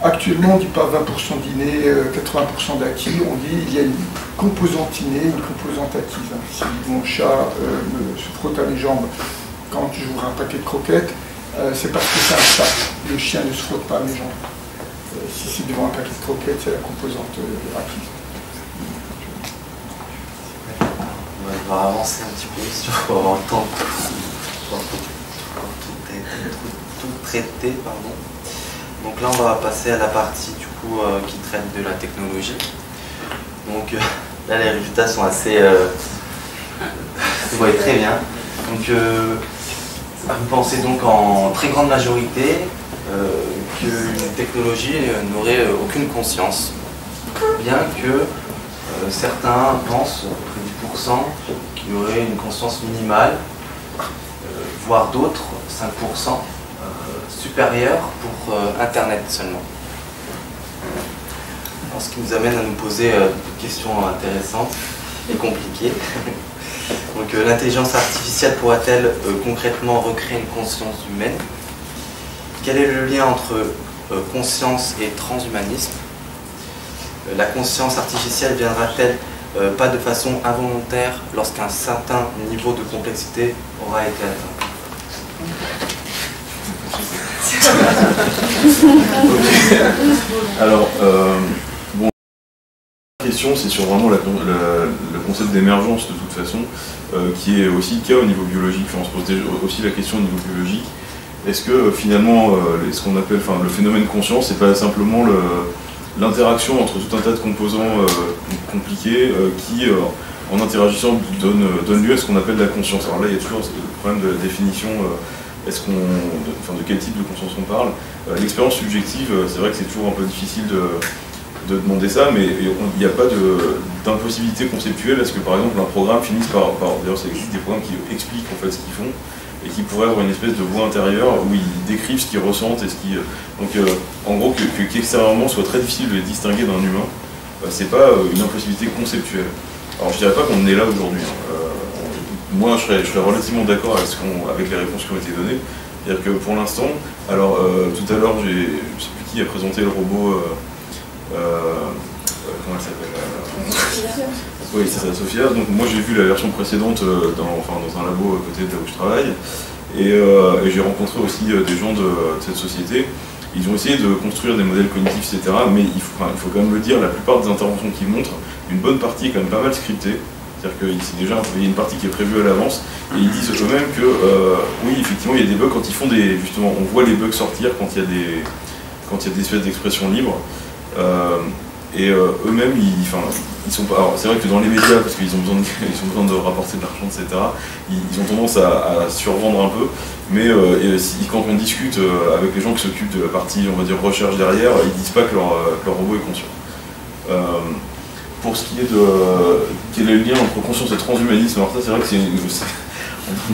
actuellement, on ne dit pas 20% d'inné, 80% d'acquis, on dit il y a une composante innée, une composante acquise. Si mon chat se frotte à mes jambes quand j'ouvre un paquet de croquettes, c'est parce que c'est un chat. Le chien ne se frotte pas à mes jambes. Si c'est devant un paquet de croquettes, c'est la composante rapide. On va devoir avancer un petit peu pour avoir le temps pour tout traiter. Pardon. Donc là, on va passer à la partie du coup, qui traite de la technologie. Donc là, les résultats sont assez... vous voyez très bien. Donc, vous pensez donc en très grande majorité qu'une technologie n'aurait aucune conscience, bien que certains pensent, à peu près 10%, qu'il y aurait une conscience minimale, voire d'autres, 5%, supérieure pour Internet seulement. Alors, ce qui nous amène à nous poser des questions intéressantes et compliquées. Donc l'intelligence artificielle pourra-t-elle concrètement recréer une conscience humaine? Quel est le lien entre conscience et transhumanisme? La conscience artificielle viendra-t-elle pas de façon involontaire lorsqu'un certain niveau de complexité aura été atteint? Alors, bon, la question c'est sur vraiment le concept d'émergence de toute façon, qui est aussi le cas au niveau biologique. Enfin, on se pose aussi la question au niveau biologique. Est-ce que finalement, ce qu'on appelle le phénomène conscience, c'est pas simplement l'interaction entre tout un tas de composants compliqués qui, en interagissant, donne lieu à ce qu'on appelle la conscience. Alors là, il y a toujours le problème de la définition. De quel type de conscience on parle. L'expérience subjective, c'est vrai que c'est toujours un peu difficile de demander ça, mais il n'y a pas d'impossibilité conceptuelle à ce que par exemple un programme finisse par d'ailleurs ça existe des programmes qui expliquent en fait ce qu'ils font et qui pourraient avoir une espèce de voix intérieure où ils décrivent ce qu'ils ressentent et ce qui donc en gros qu'extérieurement soit très difficile de les distinguer d'un humain, c'est pas une impossibilité conceptuelle. Alors je dirais pas qu'on en est là aujourd'hui. Moi, je serais relativement d'accord avec les réponses qui ont été données. C'est-à-dire que pour l'instant, alors tout à l'heure, je ne sais plus qui a présenté le robot, comment elle s'appelle Oui, c'est ça, Sophia. Donc moi, j'ai vu la version précédente dans un labo à côté de là où je travaille. Et j'ai rencontré aussi des gens de cette société. Ils ont essayé de construire des modèles cognitifs, etc. Mais il faut quand même le dire, la plupart des interventions qu'ils montrent, une bonne partie est quand même pas mal scriptée. C'est-à-dire qu'il y a une partie qui est prévue à l'avance, et ils disent eux-mêmes que, oui, effectivement, il y a des bugs quand ils font justement, on voit les bugs sortir quand il y a des espèces d'expressions libres, et eux-mêmes, ils sont pas... Alors, c'est vrai que dans les médias, parce qu'ils ont besoin de rapporter de l'argent, etc., ils ont tendance à survendre un peu, mais quand on discute avec les gens qui s'occupent de la partie, on va dire, recherche derrière, ils disent pas que leur robot est conscient. Pour ce qui est de quel est le lien entre conscience et transhumanisme, alors ça c'est vrai que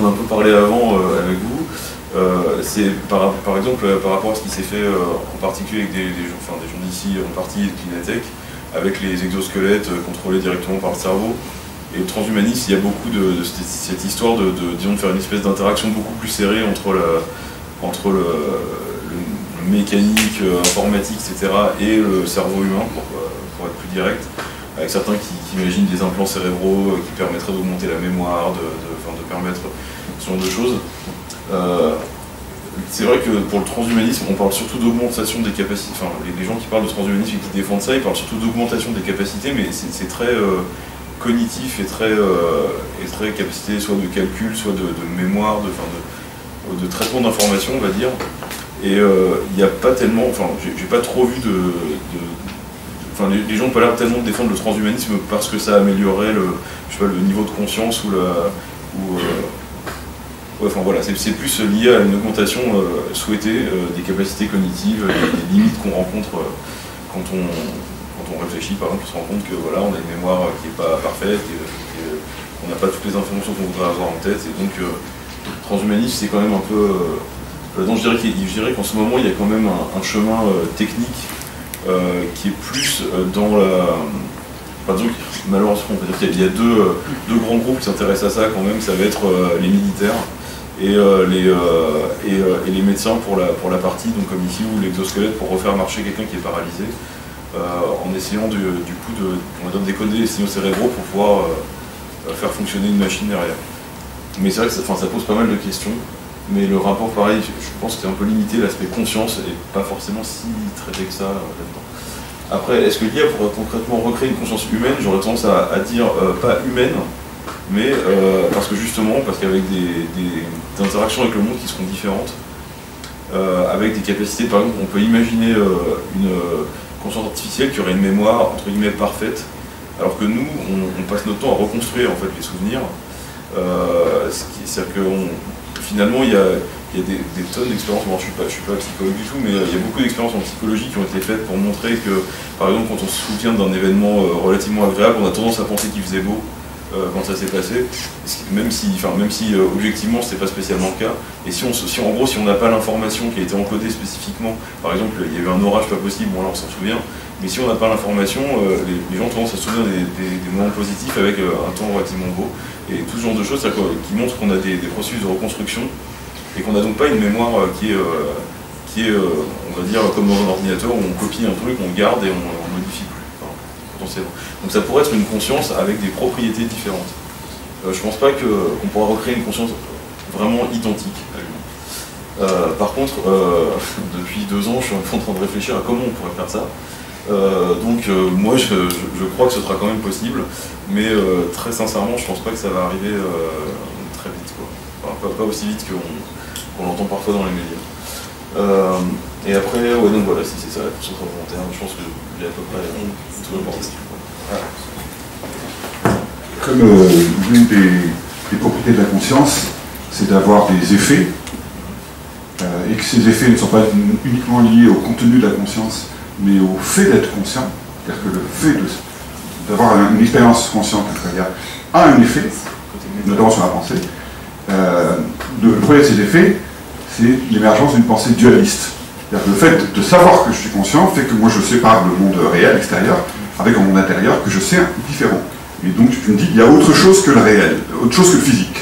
on en a un peu parlé avant avec vous, c'est par exemple par rapport à ce qui s'est fait en particulier avec des gens d'ici, en partie de Clinatech, avec les exosquelettes contrôlés directement par le cerveau. Et le transhumanisme, il y a beaucoup de cette histoire de faire une espèce d'interaction beaucoup plus serrée entre le mécanique, informatique, etc. et le cerveau humain, pour être plus direct. Avec certains qui imaginent des implants cérébraux qui permettraient d'augmenter la mémoire, de permettre ce genre de choses. C'est vrai que pour le transhumanisme, on parle surtout d'augmentation des capacités. Enfin, les gens qui parlent de transhumanisme et qui défendent ça, ils parlent surtout d'augmentation des capacités, mais c'est très cognitif et très capacité soit de calcul, soit de mémoire, de traitement d'information, on va dire. Et il n'y a pas tellement, j'ai pas trop vu les gens n'ont pas l'air tellement de défendre le transhumanisme parce que ça améliorerait le niveau de conscience c'est plus lié à une augmentation souhaitée des capacités cognitives, des limites qu'on rencontre quand on réfléchit. Par exemple, on se rend compte que on a une mémoire qui n'est pas parfaite, et on n'a pas toutes les informations qu'on voudrait avoir en tête, et donc le transhumanisme c'est quand même un peu... donc je dirais qu'en ce moment il y a quand même un chemin technique qui est plus dans la... donc, malheureusement, on va dire qu'il y a deux grands groupes qui s'intéressent à ça quand même, ça va être les militaires et les médecins pour la partie, donc comme ici, ou l'exosquelette pour refaire marcher quelqu'un qui est paralysé, en essayant du coup on va dire, décoder les signaux cérébraux pour pouvoir faire fonctionner une machine derrière. Mais c'est vrai que ça pose pas mal de questions. Mais le rapport, pareil, je pense que c'est un peu limité, l'aspect conscience, et pas forcément si traité que ça là-dedans. Après, est-ce que l'IA pourrait concrètement recréer une conscience humaine? J'aurais tendance à dire pas humaine, mais parce que justement, parce qu'avec des interactions avec le monde qui seront différentes, avec des capacités, par exemple, on peut imaginer une conscience artificielle qui aurait une mémoire entre guillemets parfaite, alors que nous, on passe notre temps à reconstruire en fait les souvenirs. C'est-à-dire que finalement, il y a des tonnes d'expériences. Bon, je suis pas psychologue du tout, mais il y a beaucoup d'expériences en psychologie qui ont été faites pour montrer que, par exemple, quand on se souvient d'un événement relativement agréable, on a tendance à penser qu'il faisait beau quand ça s'est passé, même si objectivement c'était pas spécialement le cas. Et si en gros on n'a pas l'information qui a été encodée spécifiquement, par exemple il y a eu un orage pas possible, bon là on s'en souvient, mais si on n'a pas l'information, les gens ont tendance à se souvenir des moments positifs avec un temps relativement beau. Et tout ce genre de choses qui montrent qu'on a des processus de reconstruction et qu'on n'a donc pas une mémoire qui est on va dire comme dans un ordinateur où on copie un truc, on garde et on modifie plus. Potentiellement. Donc ça pourrait être une conscience avec des propriétés différentes. Je pense pas qu'on pourra recréer une conscience vraiment identique à l'humain. Par contre, depuis 2 ans, je suis en train de réfléchir à comment on pourrait faire ça. Moi, je crois que ce sera quand même possible, mais très sincèrement, je pense pas que ça va arriver très vite, quoi. Enfin, pas aussi vite qu'on l'entend parfois dans les médias. Et après, ouais, donc voilà, si c'est ça la conscience volontaire, je pense que j'ai à peu près tout le monde. Comme l'une des propriétés de la conscience, c'est d'avoir des effets, et que ces effets ne sont pas uniquement liés au contenu de la conscience, mais au fait d'être conscient, c'est-à-dire que le fait d'avoir une expérience consciente a un effet, notamment sur la pensée. Le premier de ces effets, c'est l'émergence d'une pensée dualiste. C'est-à-dire que le fait de savoir que je suis conscient fait que moi je sépare le monde réel, extérieur, avec un monde intérieur que je sais différent. Et donc tu me dis qu'il y a autre chose que le réel, autre chose que le physique.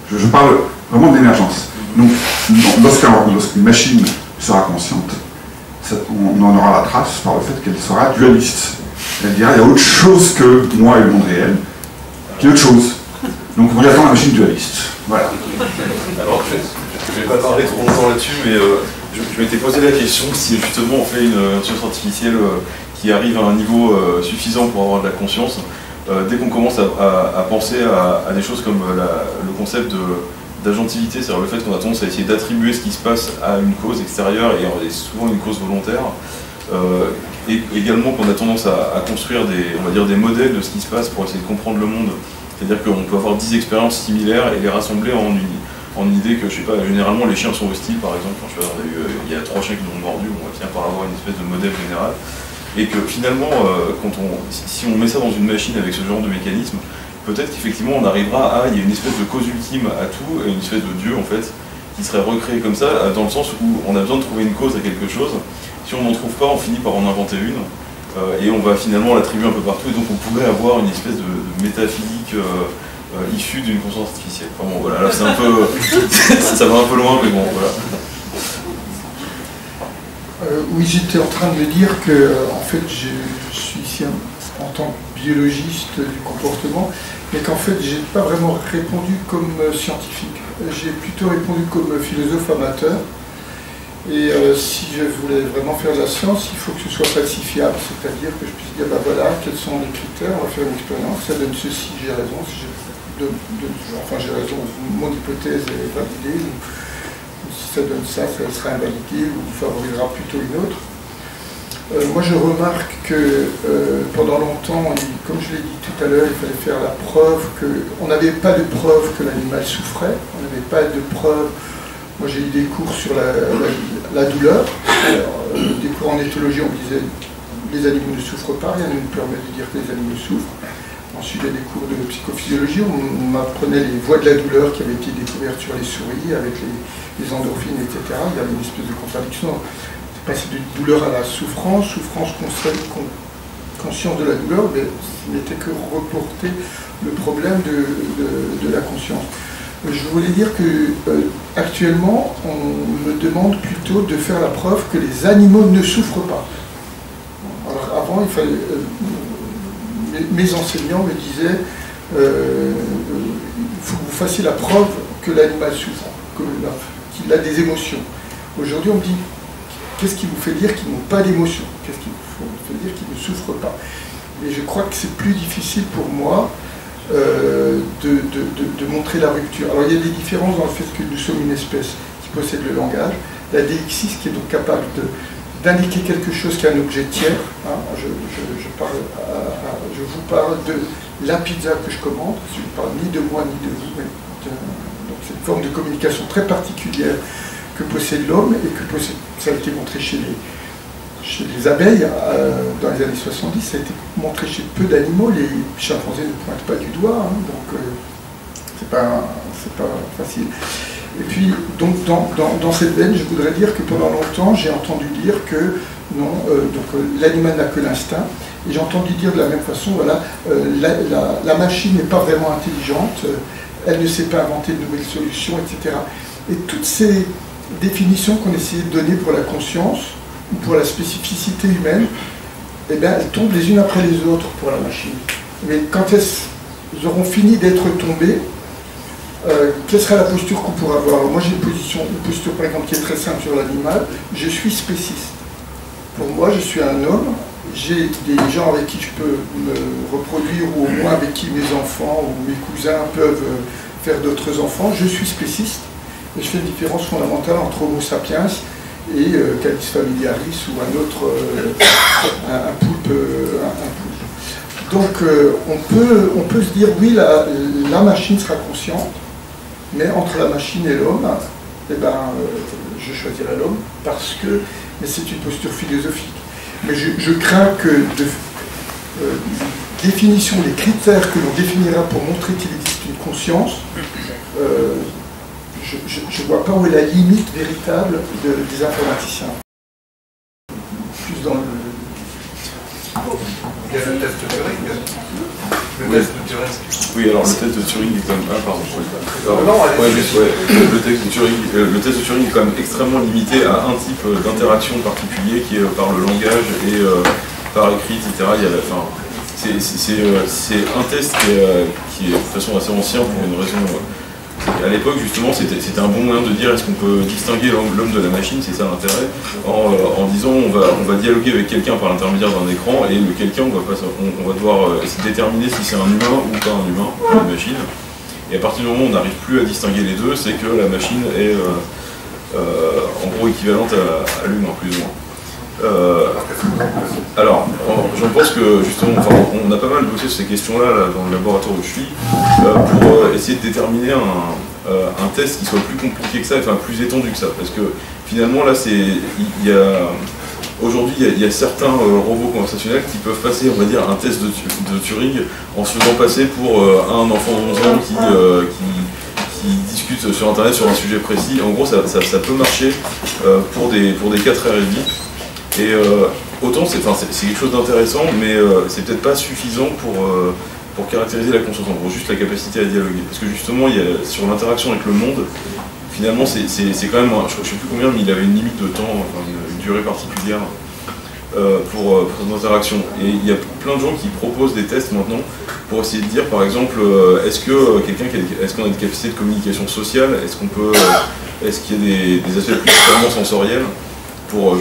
Je parle vraiment d'émergence. Donc lorsqu'une machine sera consciente, on en aura la trace par le fait qu'elle sera dualiste. Elle dira il y a autre chose que moi et le monde réel, qui est autre chose. Donc on y attend la machine dualiste. Voilà. Alors je ne vais pas parler trop longtemps là-dessus, mais je m'étais posé la question si justement on fait une intelligence artificielle qui arrive à un niveau suffisant pour avoir de la conscience, dès qu'on commence à penser à des choses comme le concept d'agentivité, c'est-à-dire le fait qu'on a tendance à essayer d'attribuer ce qui se passe à une cause extérieure et souvent une cause volontaire, et également qu'on a tendance à construire des modèles de ce qui se passe pour essayer de comprendre le monde. C'est-à-dire qu'on peut avoir 10 expériences similaires et les rassembler en une idée que, je sais pas, généralement les chiens sont hostiles par exemple. Enfin, il y a 3 chiens qui nous ont mordu, on va finir par avoir une espèce de modèle général. Et que finalement, si on met ça dans une machine avec ce genre de mécanisme, peut-être qu'effectivement on arrivera il y a une espèce de cause ultime à tout, et une espèce de Dieu en fait, qui serait recréé comme ça, dans le sens où on a besoin de trouver une cause à quelque chose. Si on n'en trouve pas, on finit par en inventer une. Et on va finalement l'attribuer un peu partout, et donc on pourrait avoir une espèce de métaphysique issue d'une conscience artificielle. Enfin bon, voilà, là c'est un peu... ça va un peu loin, mais bon, voilà. Oui, j'étais en train de me dire que, en fait, je suis ici en tant que biologiste du comportement, mais qu'en fait, j'ai pas vraiment répondu comme scientifique. J'ai plutôt répondu comme philosophe amateur. Et si je voulais vraiment faire de la science, il faut que ce soit falsifiable, c'est-à-dire que je puisse dire, bah voilà, quels sont les critères, on va faire une expérience, ça donne ceci, j'ai raison, si j'ai raison, mon hypothèse est validée, ou si ça donne ça, ça sera invalidé, ou favorisera plutôt une autre. Moi je remarque que pendant longtemps, comme je l'ai dit tout à l'heure, il fallait faire la preuve on n'avait pas de preuve que l'animal souffrait, on n'avait pas de preuve. Moi j'ai eu des cours sur la douleur. Alors, des cours en éthologie, on disait les animaux ne souffrent pas, rien ne nous permet de dire que les animaux souffrent. Ensuite, il y a des cours de psychophysiologie, on m'apprenait les voies de la douleur qui avaient été découvertes sur les souris avec les endorphines, etc. Il y avait une espèce de contradiction. C'est passé de douleur à la souffrance, conscience de la douleur, mais ce n'était que reporter le problème de la conscience. Je voulais dire que actuellement, on me demande plutôt de faire la preuve que les animaux ne souffrent pas. Alors avant, il fallait, mes enseignants me disaient il faut que vous fassiez la preuve que l'animal souffre, que qu'il a des émotions. Aujourd'hui, on me dit, qu'est-ce qui vous fait dire qu'ils n'ont pas d'émotions? Qu'est-ce qui vous fait dire qu'ils ne souffrent pas? Et je crois que c'est plus difficile pour moi de montrer la rupture. Alors il y a des différences dans le fait que nous sommes une espèce qui possède le langage. La DX6 qui est donc capable d'indiquer quelque chose qui est un objet tiers. Hein. Je vous parle de la pizza que je commande. Je ne parle ni de moi ni de vous. Donc c'est une forme de communication très particulière que possède l'homme et que possède, ça a été montré chez les abeilles dans les années 70, ça a été montré chez peu d'animaux. Les chimpanzés ne pointent pas du doigt, hein, donc c'est pas facile. Et puis, donc, dans cette veine, je voudrais dire que pendant longtemps, j'ai entendu dire que non, l'animal n'a que l'instinct. Et j'ai entendu dire de la même façon, voilà, la machine n'est pas vraiment intelligente, elle ne sait pas inventer de nouvelles solutions, etc. Et toutes ces définitions qu'on essayait de donner pour la conscience, ou pour la spécificité humaine, eh bien, elles tombent les unes après les autres pour la machine. Mais quand elles auront fini d'être tombées, quelle sera la posture qu'on pourra avoir? Moi j'ai une posture par exemple qui est très simple sur l'animal, je suis spéciste. Pour moi je suis un homme, j'ai des gens avec qui je peux me reproduire ou au moins avec qui mes enfants ou mes cousins peuvent faire d'autres enfants, je suis spéciste et je fais une différence fondamentale entre Homo sapiens et Canis familiaris ou un autre, un poulpe. Donc on peut se dire oui la machine sera consciente, mais entre la machine et l'homme, eh ben, je choisirai l'homme parce que, mais c'est une posture philosophique. Mais je crains que définition des critères que l'on définira pour montrer qu'il existe une conscience, je ne vois pas où est la limite véritable des informaticiens. Plus dans le... Il y a le test de Turing. Oui, alors le test de Turing est quand même... Ah, pardon. Le test de Turing est quand même extrêmement limité à un type d'interaction particulier qui est par le langage et par écrit, etc. C'est un test qui est de toute façon assez ancien pour une raison... À l'époque, justement, c'était un bon moyen de dire est-ce qu'on peut distinguer l'homme de la machine, c'est ça l'intérêt, en disant on va dialoguer avec quelqu'un par l'intermédiaire d'un écran, et le quelqu'un, on va devoir déterminer si c'est un humain ou pas un humain, une machine. Et à partir du moment où on n'arrive plus à distinguer les deux, c'est que la machine est en gros équivalente à l'humain, plus ou moins. Alors, je pense que justement, on a pas mal bossé sur ces questions-là dans le laboratoire où je suis, pour essayer de déterminer un test qui soit plus compliqué que ça, enfin plus étendu que ça, parce que finalement là, aujourd'hui, il y a certains robots conversationnels qui peuvent passer, on va dire, un test de Turing en se faisant passer pour un enfant de 11 ans qui discute sur Internet sur un sujet précis. En gros, ça peut marcher pour des cas très réduits. Et autant c'est quelque chose d'intéressant, mais c'est peut-être pas suffisant pour caractériser la conscience, en gros, juste la capacité à dialoguer. Parce que justement, sur l'interaction avec le monde, finalement, c'est quand même, je ne sais plus combien, mais il avait une limite de temps, une durée particulière pour cette interaction. Et il y a plein de gens qui proposent des tests maintenant pour essayer de dire, par exemple, est-ce qu'on a des capacités de communication sociale, est-ce qu'il y a des aspects plus purement sensoriels,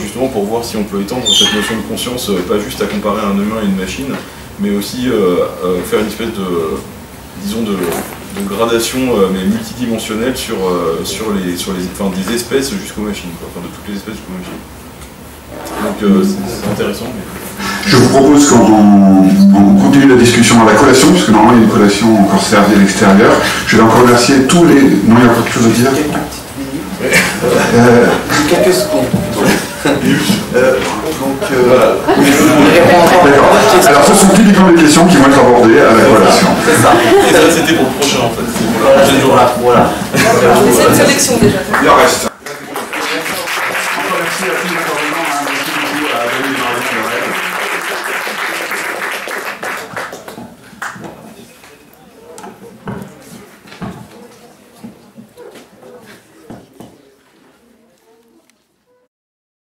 justement pour voir si on peut étendre cette notion de conscience, pas juste à comparer un humain et une machine, mais aussi faire une espèce de gradation mais multidimensionnelle sur des espèces jusqu'aux machines, de toutes les espèces jusqu'aux machines. Donc c'est intéressant. Mais... Je vous propose qu'on continue la discussion à la collation, parce que normalement il y a une collation encore servie à l'extérieur. Je vais encore remercier tous les... Non, il y a encore quelque chose à dire. Quelques secondes. Voilà. Alors ce sont typiquement les questions qui vont être abordées à la collation. C'est ça. Et ça c'était pour le prochain en fait. C'est pour la prochaine journée. Voilà. C'est une sélection déjà. Il en reste.